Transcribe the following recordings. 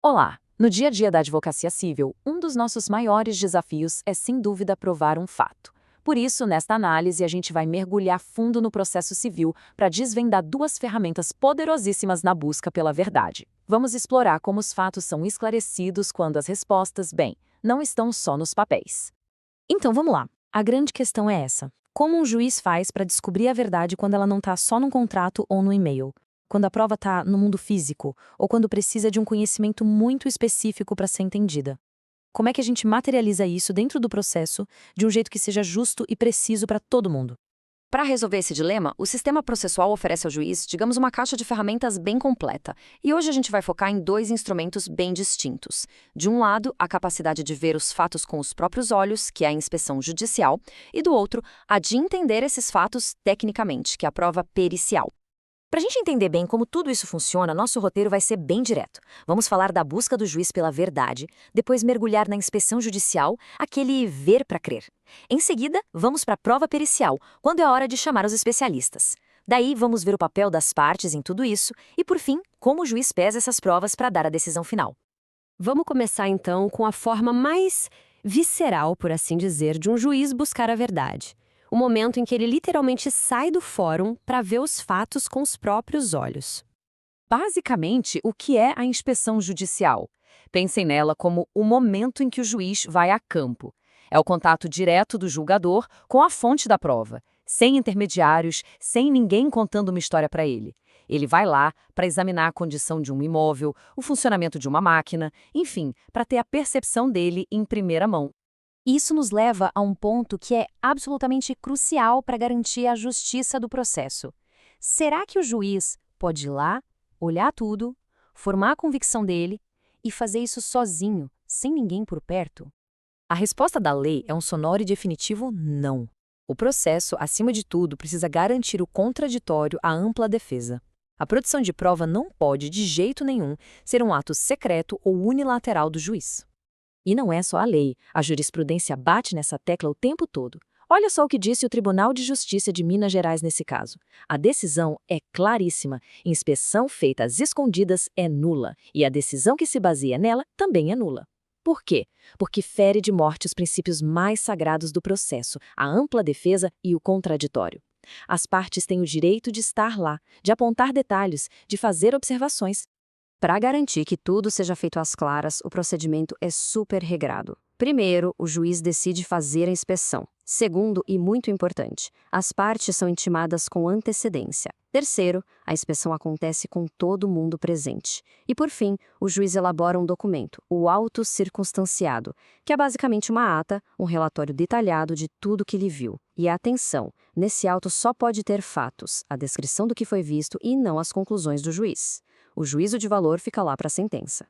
Olá! No dia a dia da advocacia civil, um dos nossos maiores desafios é, sem dúvida, provar um fato. Por isso, nesta análise, a gente vai mergulhar fundo no processo civil para desvendar duas ferramentas poderosíssimas na busca pela verdade. Vamos explorar como os fatos são esclarecidos quando as respostas, bem, não estão só nos papéis. Então vamos lá. A grande questão é essa. Como um juiz faz para descobrir a verdade quando ela não está só num contrato ou no e-mail? Quando a prova está no mundo físico, ou quando precisa de um conhecimento muito específico para ser entendida? Como é que a gente materializa isso dentro do processo de um jeito que seja justo e preciso para todo mundo? Para resolver esse dilema, o sistema processual oferece ao juiz, digamos, uma caixa de ferramentas bem completa. E hoje a gente vai focar em dois instrumentos bem distintos. De um lado, a capacidade de ver os fatos com os próprios olhos, que é a inspeção judicial, e do outro, a de entender esses fatos tecnicamente, que é a prova pericial. Para a gente entender bem como tudo isso funciona, nosso roteiro vai ser bem direto. Vamos falar da busca do juiz pela verdade, depois mergulhar na inspeção judicial, aquele ver para crer. Em seguida, vamos para a prova pericial, quando é hora de chamar os especialistas. Daí, vamos ver o papel das partes em tudo isso e, por fim, como o juiz pesa essas provas para dar a decisão final. Vamos começar então com a forma mais visceral, por assim dizer, de um juiz buscar a verdade. O momento em que ele literalmente sai do fórum para ver os fatos com os próprios olhos. Basicamente, o que é a inspeção judicial? Pensem nela como o momento em que o juiz vai a campo. É o contato direto do julgador com a fonte da prova, sem intermediários, sem ninguém contando uma história para ele. Ele vai lá para examinar a condição de um imóvel, o funcionamento de uma máquina, enfim, para ter a percepção dele em primeira mão. Isso nos leva a um ponto que é absolutamente crucial para garantir a justiça do processo. Será que o juiz pode ir lá, olhar tudo, formar a convicção dele e fazer isso sozinho, sem ninguém por perto? A resposta da lei é um sonoro e definitivo não. O processo, acima de tudo, precisa garantir o contraditório à ampla defesa. A produção de prova não pode, de jeito nenhum, ser um ato secreto ou unilateral do juiz. E não é só a lei, a jurisprudência bate nessa tecla o tempo todo. Olha só o que disse o Tribunal de Justiça de Minas Gerais nesse caso. A decisão é claríssima, inspeção feita às escondidas é nula, e a decisão que se baseia nela também é nula. Por quê? Porque fere de morte os princípios mais sagrados do processo, a ampla defesa e o contraditório. As partes têm o direito de estar lá, de apontar detalhes, de fazer observações. Para garantir que tudo seja feito às claras, o procedimento é super regrado. Primeiro, o juiz decide fazer a inspeção. Segundo, e muito importante, as partes são intimadas com antecedência. Terceiro, a inspeção acontece com todo mundo presente. E por fim, o juiz elabora um documento, o auto circunstanciado, que é basicamente uma ata, um relatório detalhado de tudo que ele viu. E atenção, nesse auto só pode ter fatos, a descrição do que foi visto e não as conclusões do juiz. O juízo de valor fica lá para a sentença.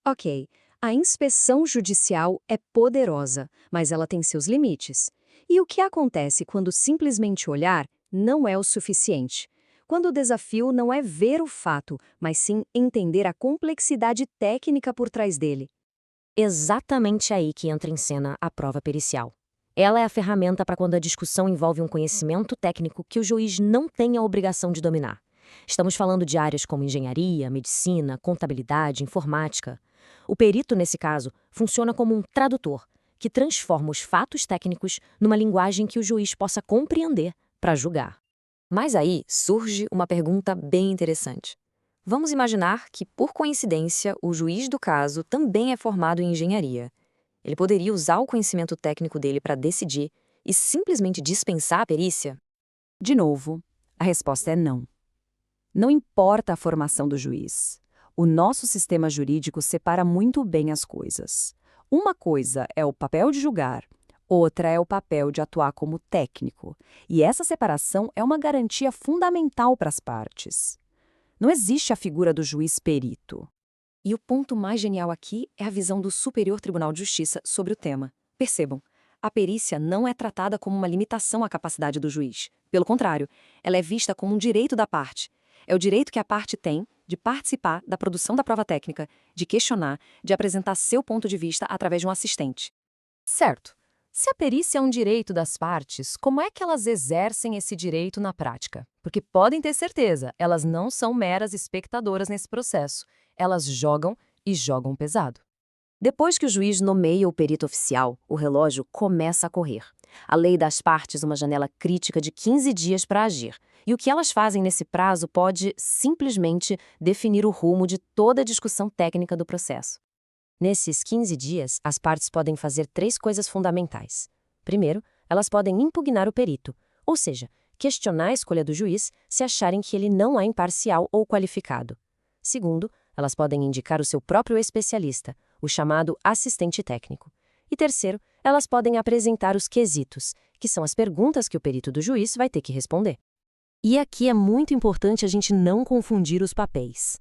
Ok, a inspeção judicial é poderosa, mas ela tem seus limites. E o que acontece quando simplesmente olhar não é o suficiente? Quando o desafio não é ver o fato, mas sim entender a complexidade técnica por trás dele. Exatamente aí que entra em cena a prova pericial. Ela é a ferramenta para quando a discussão envolve um conhecimento técnico que o juiz não tem a obrigação de dominar. Estamos falando de áreas como engenharia, medicina, contabilidade, informática. O perito, nesse caso, funciona como um tradutor, que transforma os fatos técnicos numa linguagem que o juiz possa compreender para julgar. Mas aí surge uma pergunta bem interessante. Vamos imaginar que, por coincidência, o juiz do caso também é formado em engenharia. Ele poderia usar o conhecimento técnico dele para decidir e simplesmente dispensar a perícia? De novo, a resposta é não. Não importa a formação do juiz. O nosso sistema jurídico separa muito bem as coisas. Uma coisa é o papel de julgar, outra é o papel de atuar como técnico. E essa separação é uma garantia fundamental para as partes. Não existe a figura do juiz perito. E o ponto mais genial aqui é a visão do Superior Tribunal de Justiça sobre o tema. Percebam, a perícia não é tratada como uma limitação à capacidade do juiz. Pelo contrário, ela é vista como um direito da parte. É o direito que a parte tem de participar da produção da prova técnica, de questionar, de apresentar seu ponto de vista através de um assistente. Certo. Se a perícia é um direito das partes, como é que elas exercem esse direito na prática? Porque podem ter certeza, elas não são meras espectadoras nesse processo. Elas jogam, e jogam pesado. Depois que o juiz nomeia o perito oficial, o relógio começa a correr. A lei dá às partes uma janela crítica de 15 dias para agir, e o que elas fazem nesse prazo pode simplesmente definir o rumo de toda a discussão técnica do processo. Nesses 15 dias, as partes podem fazer 3 coisas fundamentais. Primeiro, elas podem impugnar o perito, ou seja, questionar a escolha do juiz se acharem que ele não é imparcial ou qualificado. Segundo, elas podem indicar o seu próprio especialista, o chamado assistente técnico. E terceiro, elas podem apresentar os quesitos, que são as perguntas que o perito do juiz vai ter que responder. E aqui é muito importante a gente não confundir os papéis.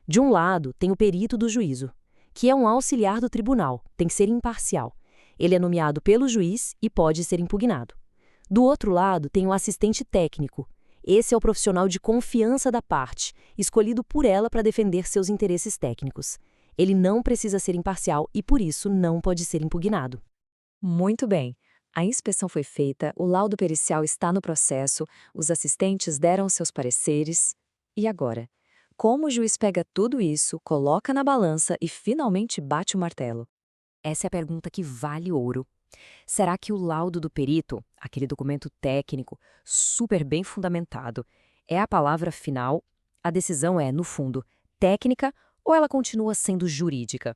De um lado, tem o perito do juízo, que é um auxiliar do tribunal, tem que ser imparcial. Ele é nomeado pelo juiz e pode ser impugnado. Do outro lado, tem o assistente técnico. Esse é o profissional de confiança da parte, escolhido por ela para defender seus interesses técnicos. Ele não precisa ser imparcial e, por isso, não pode ser impugnado. Muito bem. A inspeção foi feita, o laudo pericial está no processo, os assistentes deram seus pareceres. E agora? Como o juiz pega tudo isso, coloca na balança e finalmente bate o martelo? Essa é a pergunta que vale ouro. Será que o laudo do perito, aquele documento técnico, super bem fundamentado, é a palavra final? A decisão é, no fundo, técnica ou ela continua sendo jurídica?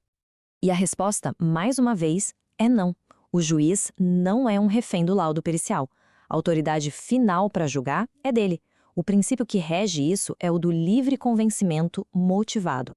E a resposta, mais uma vez, é não. O juiz não é um refém do laudo pericial. A autoridade final para julgar é dele. O princípio que rege isso é o do livre convencimento motivado.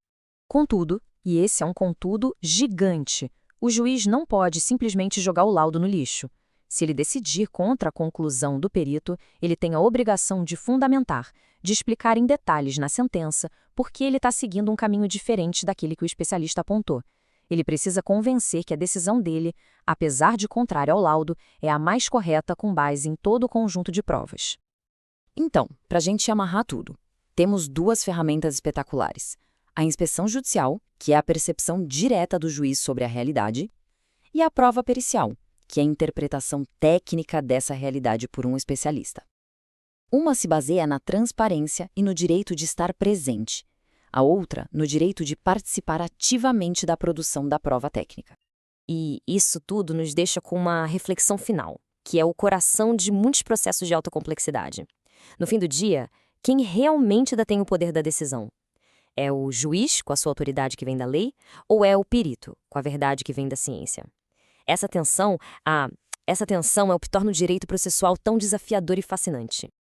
Contudo, e esse é um contudo gigante, o juiz não pode simplesmente jogar o laudo no lixo. Se ele decidir contra a conclusão do perito, ele tem a obrigação de fundamentar, de explicar em detalhes na sentença por que ele está seguindo um caminho diferente daquele que o especialista apontou. Ele precisa convencer que a decisão dele, apesar de contrária ao laudo, é a mais correta com base em todo o conjunto de provas. Então, para a gente amarrar tudo, temos 2 ferramentas espetaculares. A inspeção judicial, que é a percepção direta do juiz sobre a realidade, e a prova pericial, que é a interpretação técnica dessa realidade por um especialista. Uma se baseia na transparência e no direito de estar presente, a outra no direito de participar ativamente da produção da prova técnica. E isso tudo nos deixa com uma reflexão final, que é o coração de muitos processos de alta complexidade. No fim do dia, quem realmente detém o poder da decisão? É o juiz, com a sua autoridade que vem da lei, ou é o perito, com a verdade que vem da ciência? Essa tensão é o que torna o direito processual tão desafiador e fascinante.